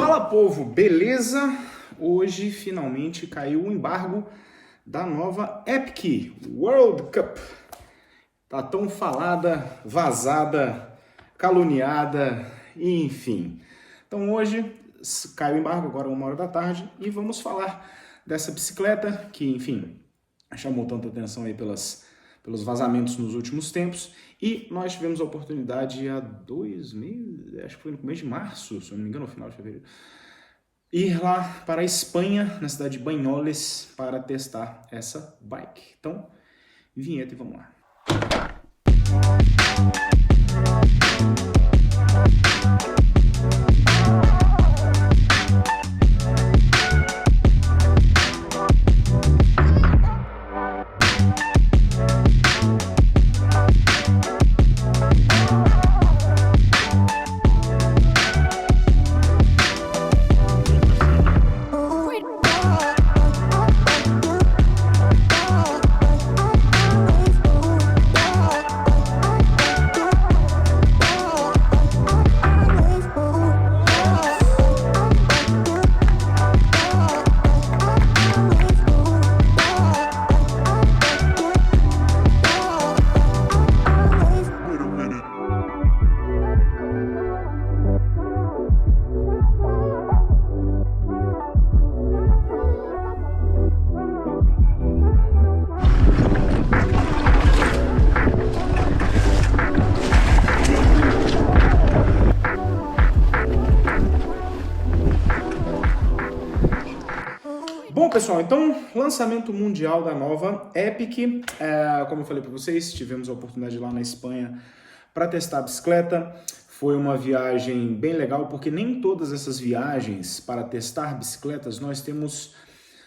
Fala, povo, beleza? Hoje finalmente caiu o embargo da nova Epic World Cup. Tá tão falada, vazada, caluniada, enfim. Então hoje caiu o embargo, agora 1 hora da tarde, e vamos falar dessa bicicleta que, enfim, chamou tanta atenção aí pelos vazamentos nos últimos tempos. E nós tivemos a oportunidade há 2 meses, acho que foi no começo de março, se eu não me engano, no final de fevereiro, ir lá para a Espanha, na cidade de Banholes, para testar essa bike. Então, vinheta e vamos lá. Bom, pessoal, então, lançamento mundial da nova Epic. Como eu falei para vocês, tivemos a oportunidade de ir lá na Espanha para testar a bicicleta. Foi uma viagem bem legal, porque nem todas essas viagens para testar bicicletas nós temos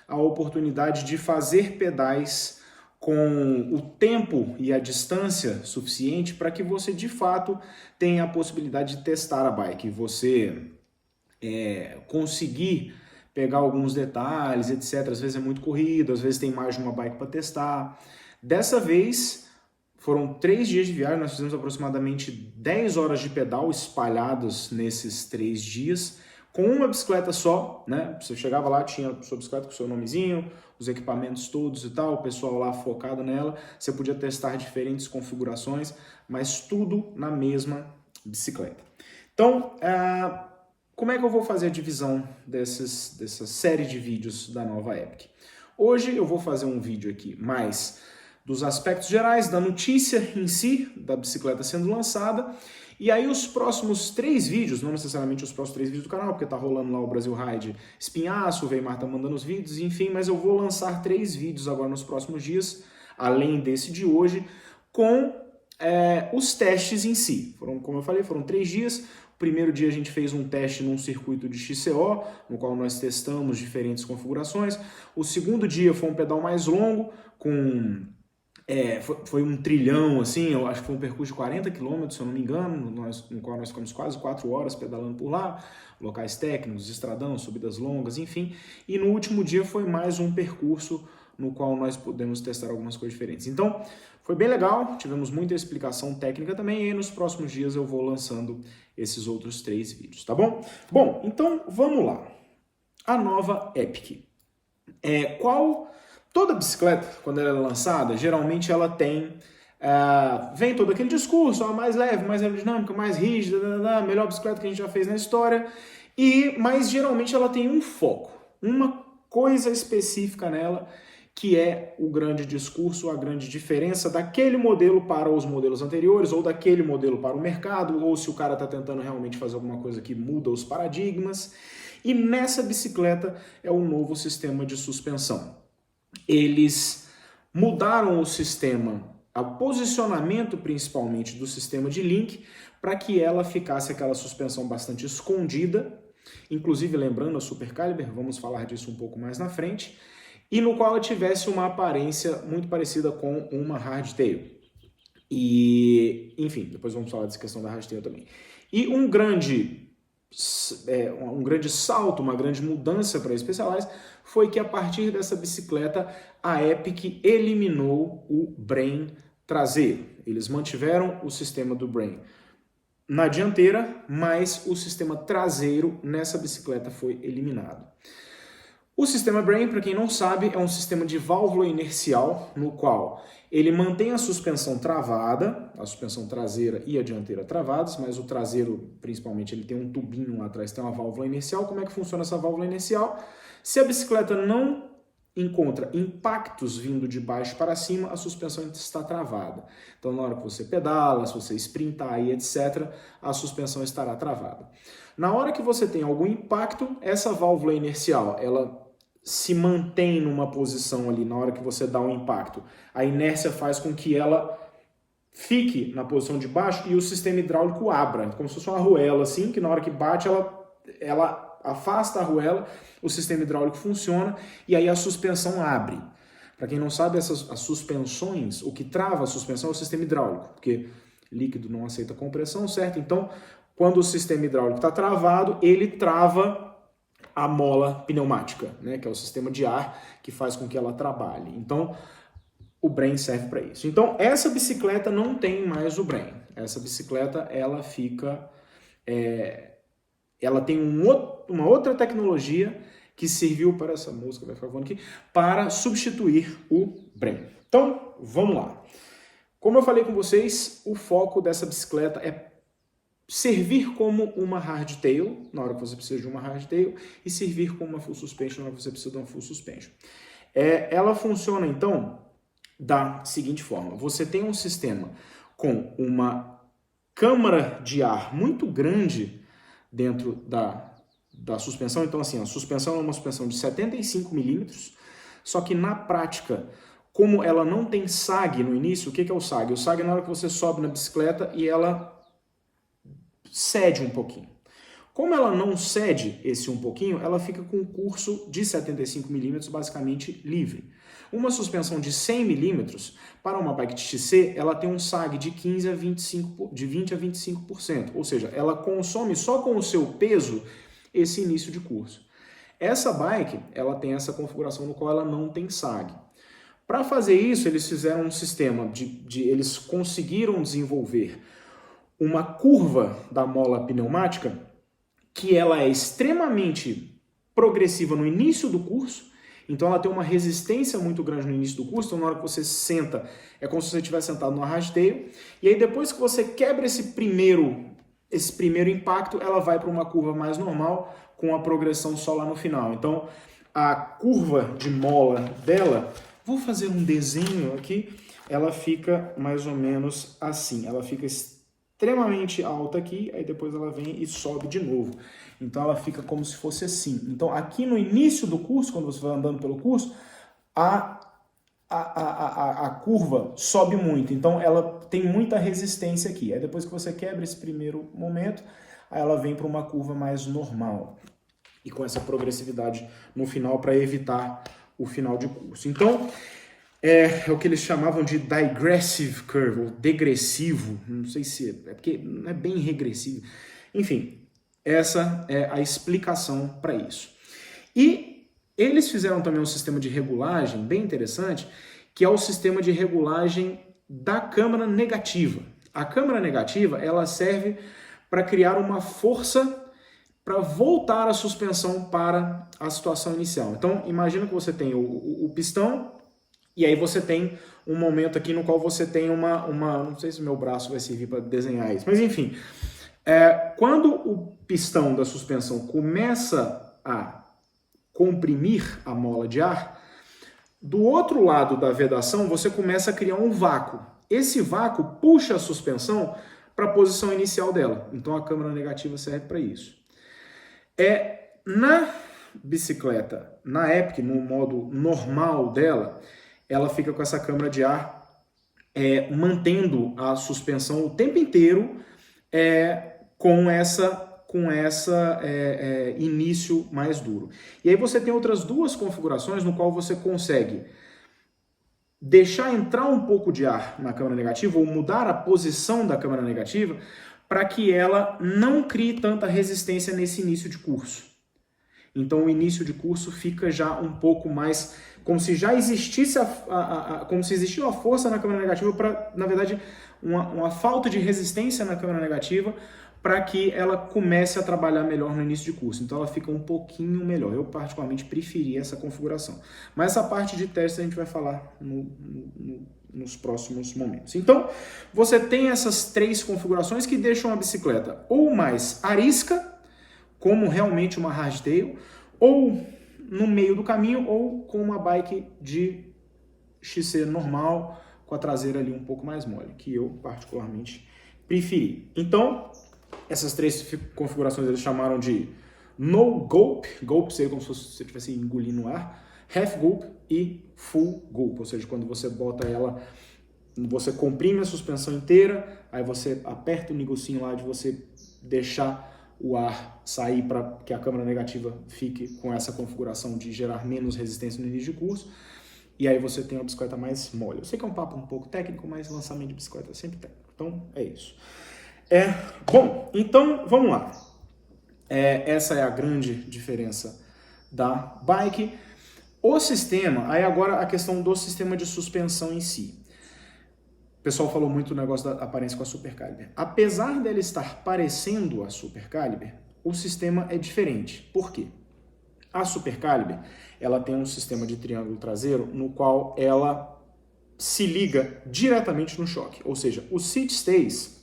a oportunidade de fazer pedais com o tempo e a distância suficiente para que você, de fato, tenha a possibilidade de testar a bike. Você conseguir pegar alguns detalhes, etc. Às vezes é muito corrido, às vezes tem mais de uma bike para testar. Dessa vez, foram 3 dias de viagem, nós fizemos aproximadamente 10 horas de pedal espalhados nesses 3 dias, com uma bicicleta só, né? Você chegava lá, tinha a sua bicicleta com o seu nomezinho, os equipamentos todos e tal, o pessoal lá focado nela, você podia testar diferentes configurações, mas tudo na mesma bicicleta. Então, como é que eu vou fazer a divisão dessa série de vídeos da nova Epic? Hoje eu vou fazer um vídeo aqui mais dos aspectos gerais, da notícia em si, da bicicleta sendo lançada, e aí os próximos 3 vídeos, não necessariamente os próximos 3 vídeos do canal, porque tá rolando lá o Brasil Ride Espinhaço, o Weimar tá mandando os vídeos, enfim, mas eu vou lançar 3 vídeos agora nos próximos dias, além desse de hoje, com os testes em si. Como eu falei, foram 3 dias. Primeiro dia a gente fez um teste num circuito de XCO, no qual nós testamos diferentes configurações. O segundo dia foi um pedal mais longo, foi um trilhão, assim, eu acho que foi um percurso de 40 km, se eu não me engano, no qual nós ficamos quase 4 horas pedalando por lá, locais técnicos, estradão, subidas longas, enfim. E no último dia foi mais um percurso no qual nós podemos testar algumas coisas diferentes. Então, foi bem legal, tivemos muita explicação técnica também, e aí nos próximos dias eu vou lançando esses outros 3 vídeos, tá bom? Bom, então vamos lá. A nova Epic. Toda bicicleta, quando ela é lançada, geralmente ela tem... vem todo aquele discurso, mais leve, mais aerodinâmica, mais rígida, melhor bicicleta que a gente já fez na história, mas geralmente ela tem um foco, uma coisa específica nela, que é o grande discurso, a grande diferença daquele modelo para os modelos anteriores, ou daquele modelo para o mercado, ou se o cara está tentando realmente fazer alguma coisa que muda os paradigmas. E nessa bicicleta é o novo sistema de suspensão. Eles mudaram o sistema, o posicionamento principalmente do sistema de link, para que ela ficasse aquela suspensão bastante escondida, inclusive lembrando a Super Caliber, vamos falar disso um pouco mais na frente, e no qual ela tivesse uma aparência muito parecida com uma hardtail. E, enfim, depois vamos falar dessa questão da hardtail também. E um grande salto, uma grande mudança para a Specialized foi que a partir dessa bicicleta a Epic eliminou o Brain traseiro. Eles mantiveram o sistema do Brain na dianteira, mas o sistema traseiro nessa bicicleta foi eliminado. O sistema Brain, para quem não sabe, é um sistema de válvula inercial, no qual ele mantém a suspensão travada, a suspensão traseira e a dianteira travadas, mas o traseiro, principalmente, ele tem um tubinho lá atrás, tem uma válvula inercial. Como é que funciona essa válvula inercial? Se a bicicleta não encontra impactos vindo de baixo para cima, a suspensão está travada. Então, na hora que você pedala, se você sprintar e etc., a suspensão estará travada. Na hora que você tem algum impacto, essa válvula inercial, ela se mantém numa posição ali na hora que você dá um impacto. A inércia faz com que ela fique na posição de baixo e o sistema hidráulico abra, como se fosse uma arruela assim, que na hora que bate ela afasta a arruela, o sistema hidráulico funciona e aí a suspensão abre. Para quem não sabe, as suspensões, o que trava a suspensão é o sistema hidráulico, porque líquido não aceita compressão, certo? Então, quando o sistema hidráulico está travado, ele trava a mola pneumática, né, que é o sistema de ar que faz com que ela trabalhe. Então, o Brain serve para isso. Então, essa bicicleta não tem mais o Brain. Essa bicicleta, ela fica... ela tem uma outra tecnologia que serviu para essa música, vai ficar falando aqui, para substituir o Brain. Então, vamos lá. Como eu falei com vocês, o foco dessa bicicleta é servir como uma hardtail, na hora que você precisa de uma hardtail, e servir como uma full suspension, na hora que você precisa de uma full suspension. Ela funciona, então, da seguinte forma. Você tem um sistema com uma câmara de ar muito grande dentro da suspensão. Então, assim, a suspensão é uma suspensão de 75 milímetros, só que na prática, como ela não tem sag no início, o que é o sag? O sag é na hora que você sobe na bicicleta e ela cede um pouquinho. Como ela não cede esse um pouquinho, ela fica com um curso de 75 milímetros basicamente livre. Uma suspensão de 100 milímetros, para uma bike de XC, ela tem um sag de 20 a 25%, ou seja, ela consome só com o seu peso esse início de curso. Essa bike, ela tem essa configuração no qual ela não tem sag. Para fazer isso, eles fizeram um sistema eles conseguiram desenvolver uma curva da mola pneumática que ela é extremamente progressiva no início do curso, então ela tem uma resistência muito grande no início do curso, então na hora que você senta, é como se você estivesse sentado no arrasteio, e aí depois que você quebra esse primeiro impacto, ela vai para uma curva mais normal, com a progressão só lá no final. Então, a curva de mola dela, vou fazer um desenho aqui, ela fica mais ou menos assim, ela fica extremamente alta aqui, aí depois ela vem e sobe de novo. Então ela fica como se fosse assim. Então aqui no início do curso, quando você vai andando pelo curso, a curva sobe muito. Então ela tem muita resistência aqui. Aí depois que você quebra esse primeiro momento, aí ela vem para uma curva mais normal. E com essa progressividade no final para evitar o final de curso. Então, é o que eles chamavam de digressive curve, ou degressivo, não sei se é porque não é bem regressivo. Enfim, essa é a explicação para isso. E eles fizeram também um sistema de regulagem bem interessante, que é o sistema de regulagem da câmara negativa. A câmara negativa, ela serve para criar uma força para voltar a suspensão para a situação inicial. Então, imagina que você tem o pistão, e aí você tem um momento aqui no qual você tem uma não sei se o meu braço vai servir para desenhar isso, mas enfim, quando o pistão da suspensão começa a comprimir a mola de ar, do outro lado da vedação você começa a criar um vácuo. Esse vácuo puxa a suspensão para a posição inicial dela. Então a câmara negativa serve para isso. Na bicicleta, na Epic, no modo normal dela, ela fica com essa câmara de ar mantendo a suspensão o tempo inteiro com essa início mais duro. E aí você tem outras duas configurações no qual você consegue deixar entrar um pouco de ar na câmara negativa ou mudar a posição da câmara negativa para que ela não crie tanta resistência nesse início de curso. Então o início de curso fica já um pouco mais como se já existisse como se existia uma força na câmera negativa para, na verdade, uma falta de resistência na câmera negativa para que ela comece a trabalhar melhor no início de curso. Então ela fica um pouquinho melhor. Eu particularmente preferi essa configuração. Mas essa parte de teste a gente vai falar nos próximos momentos. Então você tem essas 3 configurações que deixam a bicicleta ou mais arisca, como realmente uma hardtail, ou no meio do caminho, ou com uma bike de XC normal, com a traseira ali um pouco mais mole, que eu particularmente preferi. Então, essas 3 configurações eles chamaram de No Gulp, Gulp seria como se você estivesse engolindo ar, Half Gulp e Full Gulp, ou seja, quando você bota ela, você comprime a suspensão inteira, aí você aperta o negocinho lá de você deixar o ar sair para que a câmara negativa fique com essa configuração de gerar menos resistência no início de curso, e aí você tem uma bicicleta mais mole. Eu sei que é um papo um pouco técnico, mas lançamento de bicicleta é sempre técnico, então é isso. Bom, então vamos lá. Essa é a grande diferença da bike. O sistema, aí agora a questão do sistema de suspensão em si. O pessoal falou muito do negócio da aparência com a Super Caliber. Apesar dela estar parecendo a Super Caliber, o sistema é diferente. Por quê? A Super Caliber, ela tem um sistema de triângulo traseiro no qual ela se liga diretamente no choque. Ou seja, o seat stays,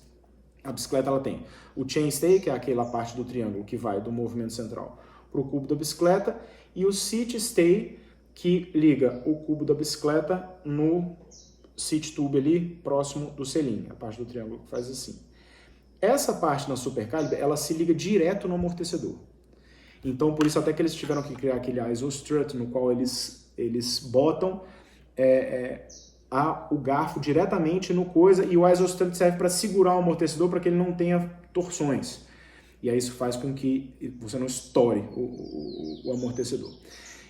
a bicicleta ela tem o chainstay, que é aquela parte do triângulo que vai do movimento central para o cubo da bicicleta, e o seat stay, que liga o cubo da bicicleta no seat tube ali próximo do selim, a parte do triângulo que faz assim. Essa parte na Super Caliber, ela se liga direto no amortecedor. Então, por isso até que eles tiveram que criar aquele ISO strut, no qual eles botam o garfo diretamente no coisa, e o ISO strut serve para segurar o amortecedor para que ele não tenha torções. E aí isso faz com que você não estoure o amortecedor.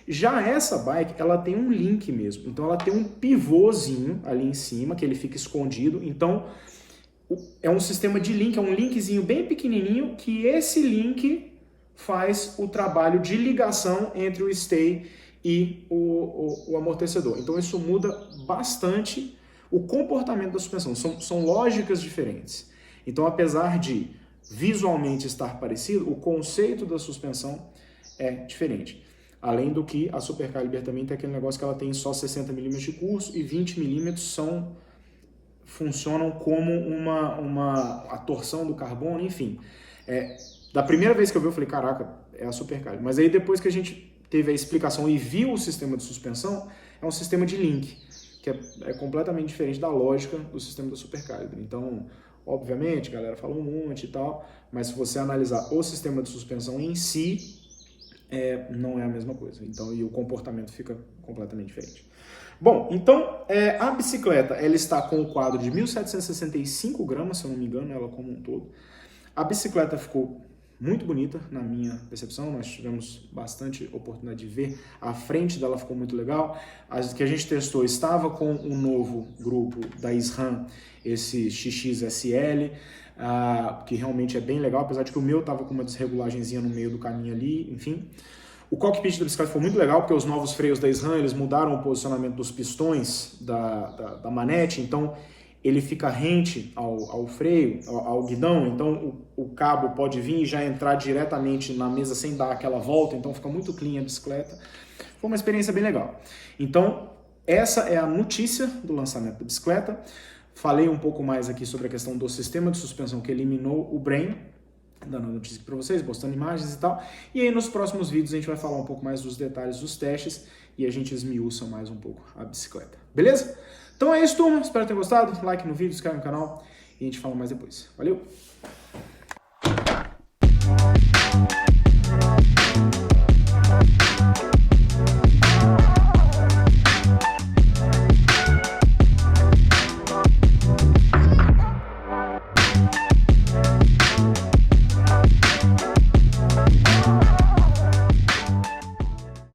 Já essa bike, ela tem um link mesmo. Então ela tem um pivôzinho ali em cima, que ele fica escondido. Então é um sistema de link, é um linkzinho bem pequenininho, que esse link faz o trabalho de ligação entre o stay e o amortecedor. Então isso muda bastante o comportamento da suspensão. São lógicas diferentes. Então, apesar de visualmente estar parecido, o conceito da suspensão é diferente. Além do que a Super Caliber também tem aquele negócio que ela tem só 60 mm de curso e 20 mm funcionam como a torção do carbono, enfim. Da primeira vez que eu vi, eu falei, caraca, é a Super Caliber. Mas aí depois que a gente teve a explicação e viu o sistema de suspensão, é um sistema de link, que é completamente diferente da lógica do sistema da Super Caliber. Então, obviamente, a galera fala um monte e tal, mas se você analisar o sistema de suspensão em si, não é a mesma coisa. Então, e o comportamento fica completamente diferente. Bom, então, a bicicleta, ela está com o quadro de 1.765 gramas, se eu não me engano, ela como um todo. A bicicleta ficou muito bonita, na minha percepção, nós tivemos bastante oportunidade de ver, a frente dela ficou muito legal. As que a gente testou estava com o novo grupo da SRAM, esse XXSL, que realmente é bem legal, apesar de que o meu estava com uma desregulagenzinha no meio do caminho ali, enfim. O cockpit da bicicleta foi muito legal, porque os novos freios da SRAM, eles mudaram o posicionamento dos pistões da manete, então ele fica rente ao freio, ao guidão, então o cabo pode vir e já entrar diretamente na mesa sem dar aquela volta, então fica muito clean a bicicleta. Foi uma experiência bem legal. Então, essa é a notícia do lançamento da bicicleta. Falei um pouco mais aqui sobre a questão do sistema de suspensão que eliminou o Brain, dando a notícia para vocês, postando imagens e tal. E aí nos próximos vídeos a gente vai falar um pouco mais dos detalhes dos testes e a gente esmiuça mais um pouco a bicicleta. Beleza? Então é isso, turma. Espero que tenham gostado. Like no vídeo, inscreve no canal e a gente fala mais depois. Valeu!